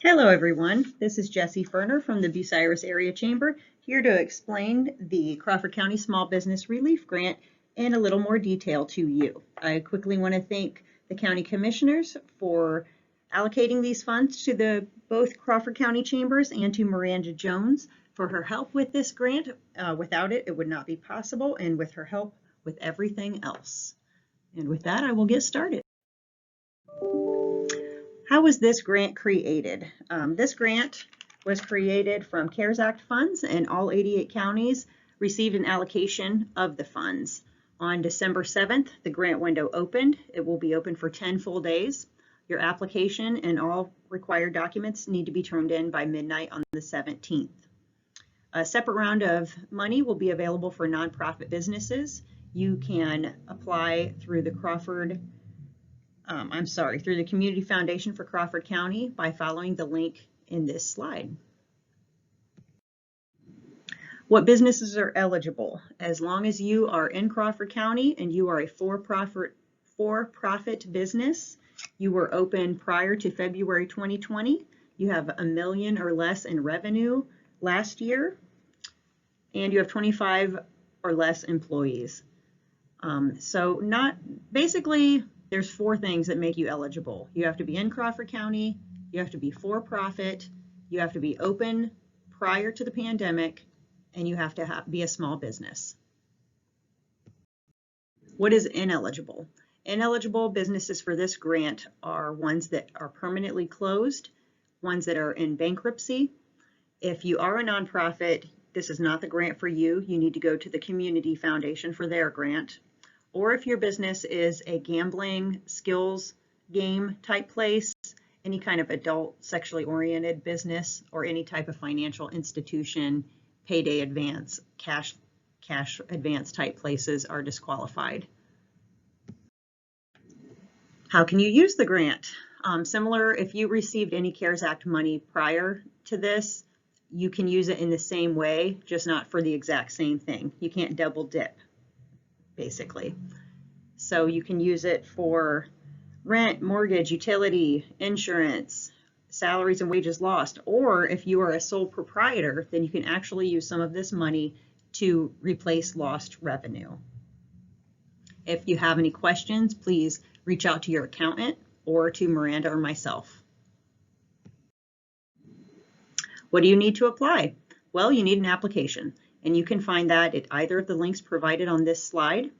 Hello everyone, this is Jessie Ferner from the Bucyrus Area Chamber, here to explain the Crawford County Small Business Relief Grant in a little more detail to you. I quickly want to thank the County Commissioners for allocating these funds to both Crawford County Chambers and to Miranda Jones for her help with this grant. Without it, it would not be possible, and with her help with everything else. And with that, I will get started. How was this grant created? This grant was created from CARES Act funds, and all 88 counties received an allocation of the funds. On December 7th, the grant window opened. It will be open for 10 full days. Your application and all required documents need to be turned in by midnight on the 17th. A separate round of money will be available for nonprofit businesses. You can apply through the through the Community Foundation for Crawford County by following the link in this slide. What businesses are eligible? As long as you are in Crawford County and you are a for-profit business, you were open prior to February 2020, you have $1 million or less in revenue last year, and you have 25 or less employees. There's 4 things that make you eligible. You have to be in Crawford County, you have to be for-profit, you have to be open prior to the pandemic, and you have to be a small business. What is ineligible? Ineligible businesses for this grant are ones that are permanently closed, ones that are in bankruptcy. If you are a nonprofit, this is not the grant for you. You need to go to the Community Foundation for their grant. Or if your business is a gambling, skills game type place, any kind of adult sexually oriented business, or any type of financial institution, payday advance, cash advance type places are disqualified. How can you use the grant? Similar, if you received any CARES Act money prior to this, you can use it in the same way, just not for the exact same thing. You can't double dip, basically. So you can use it for rent, mortgage, utility, insurance, salaries and wages lost, or if you are a sole proprietor, then you can actually use some of this money to replace lost revenue. If you have any questions, please reach out to your accountant or to Miranda or myself. What do you need to apply? Well, you need an application, and you can find that at either of the links provided on this slide.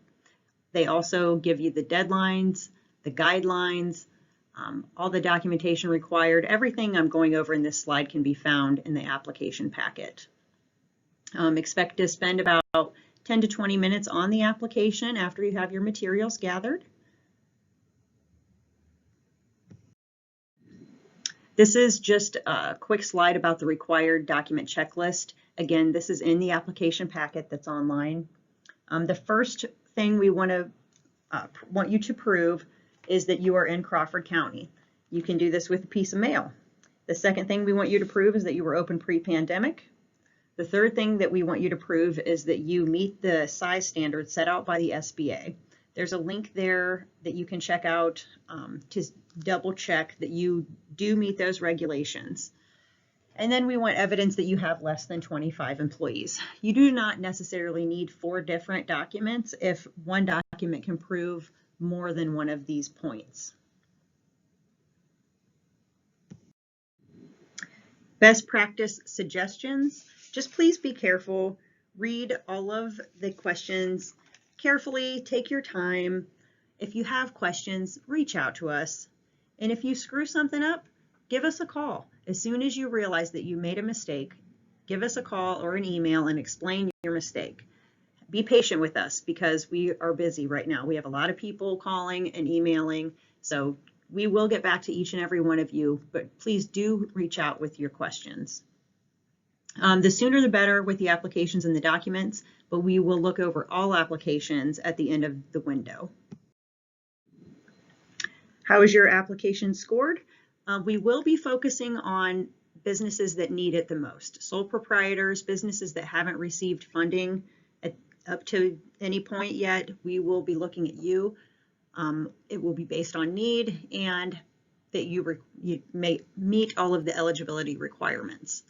They also give you the deadlines, the guidelines, all the documentation required. Everything I'm going over in this slide can be found in the application packet. Expect to spend about 10 to 20 minutes on the application after you have your materials gathered. This is just a quick slide about the required document checklist. Again, this is in the application packet that's online. The first thing we want you to prove is that you are in Crawford County. You can do this with a piece of mail. The second thing we want you to prove is that you were open pre-pandemic. The third thing that we want you to prove is that you meet the size standards set out by the SBA. There's a link there that you can check out to double check that you do meet those regulations. And then we want evidence that you have less than 25 employees. You do not necessarily need 4 different documents if one document can prove more than one of these points. Best practice suggestions. Just please be careful. Read all of the questions carefully. Take your time. If you have questions, reach out to us. And if you screw something up, give us a call. As soon as you realize that you made a mistake, give us a call or an email and explain your mistake. Be patient with us because we are busy right now. We have a lot of people calling and emailing, so we will get back to each and every one of you, but please do reach out with your questions. The sooner the better with the applications and the documents, but we will look over all applications at the end of the window. How is your application scored? We will be focusing on businesses that need it the most. Sole proprietors, businesses that haven't received funding up to any point yet, we will be looking at you. It will be based on need, and that you may meet all of the eligibility requirements.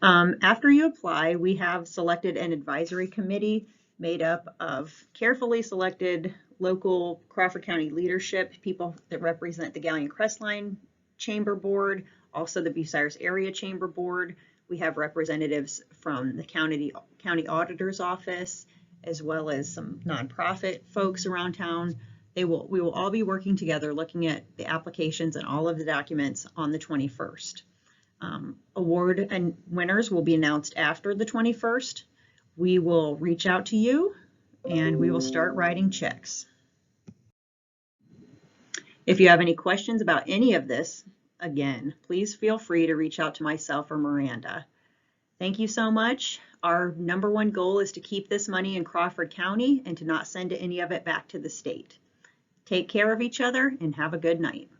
After you apply, we have selected an advisory committee made up of carefully selected local Crawford County leadership, people that represent the Galleon Crestline Chamber Board, also the Bucyrus Area Chamber Board. We have representatives from the county auditor's office, as well as some nonprofit folks around town. We will all be working together looking at the applications and all of the documents on the 21st. Award and winners will be announced after the 21st. We will reach out to you and we will start writing checks. If you have any questions about any of this, again, please feel free to reach out to myself or Miranda. Thank you so much. Our #1 goal is to keep this money in Crawford County and to not send any of it back to the state. Take care of each other and have a good night.